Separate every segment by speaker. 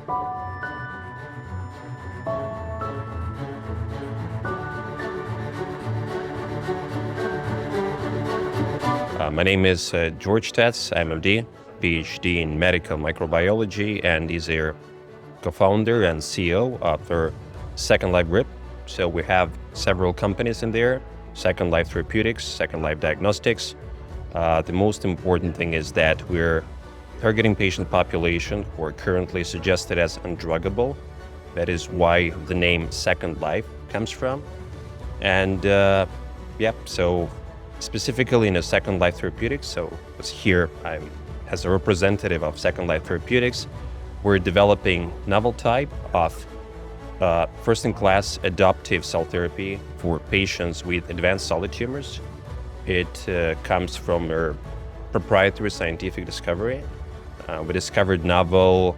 Speaker 1: My name is George Tetz. I'm MD, PhD in medical microbiology, and is a co-founder and CEO of our Second Life Group. So we have several companies in there: Second Life Therapeutics, Second Life Diagnostics. The most important thing is that we're targeting patient population who are currently suggested as undruggable. That is why the name Second Life comes from. And so specifically in a Second Life Therapeutics, so here I'm as a representative of Second Life Therapeutics. We're developing novel type of first-in-class adoptive cell therapy for patients with advanced solid tumors. It comes from our proprietary scientific discovery. We discovered novel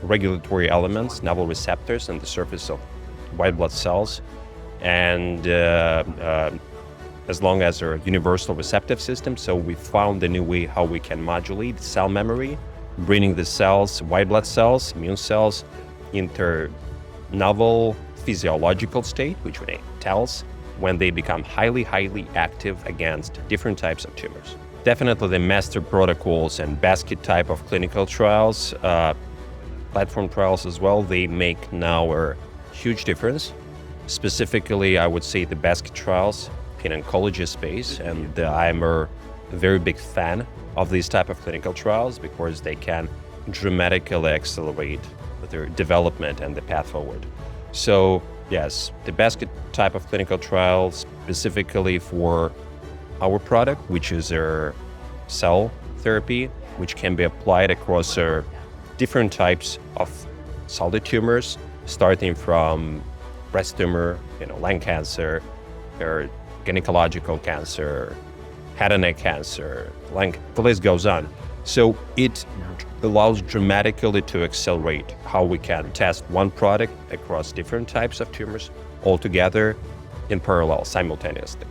Speaker 1: regulatory elements, novel receptors on the surface of white blood cells, and as long as our universal receptive system. So we found a new way how we can modulate cell memory, bringing the cells, white blood cells, immune cells, into novel physiological state, which tells when they become highly active against different types of tumors. Definitely the master protocols and basket type of clinical trials, platform trials as well, they make now a huge difference. Specifically, I would say the basket trials in oncology space, and I'm a very big fan of these type of clinical trials because they can dramatically accelerate their development and the path forward. So yes, the basket type of clinical trials specifically for our product, which is our cell therapy, which can be applied across different types of solid tumors, starting from breast tumor, lung cancer, or gynecological cancer, head and neck cancer, the list goes on. So it allows dramatically to accelerate how we can test one product across different types of tumors all together in parallel, simultaneously.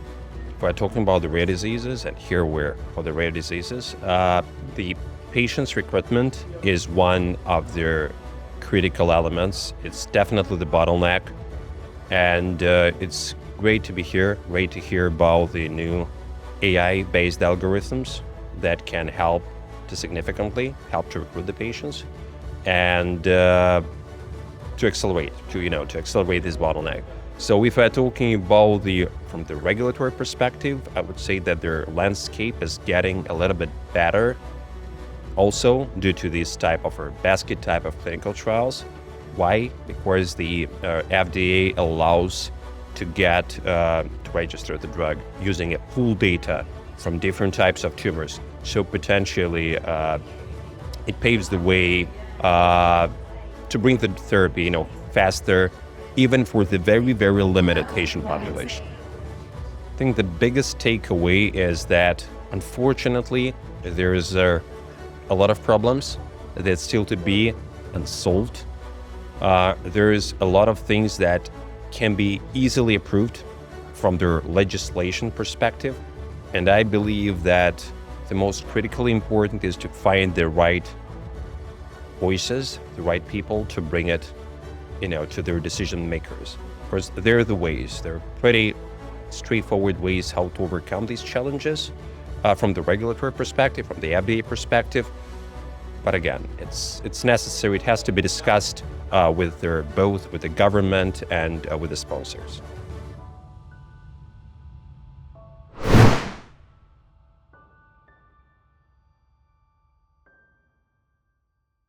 Speaker 1: If we're talking about the rare diseases, and here we're for the rare diseases, the patient's recruitment is one of their critical elements. It's definitely the bottleneck, and it's great to be here, great to hear about the new AI-based algorithms that can help to significantly help to recruit the patients and to accelerate this bottleneck. So if we're talking about from the regulatory perspective, I would say that their landscape is getting a little bit better also due to this type of basket type of clinical trials. Why? Because the FDA allows to get to register the drug using a pool data from different types of tumors. So potentially it paves the way to bring the therapy faster, even for the very limited patient population. I think the biggest takeaway is that unfortunately there is a lot of problems that still to be unsolved. There is a lot of things that can be easily approved from their legislation perspective. And I believe that the most critically important is to find the right voices, the right people to bring it, to their decision makers. Because they're the ways, they're pretty straightforward ways how to overcome these challenges from the regulatory perspective, from the FDA perspective. But again, it's necessary. It has to be discussed with both with the government and with the sponsors.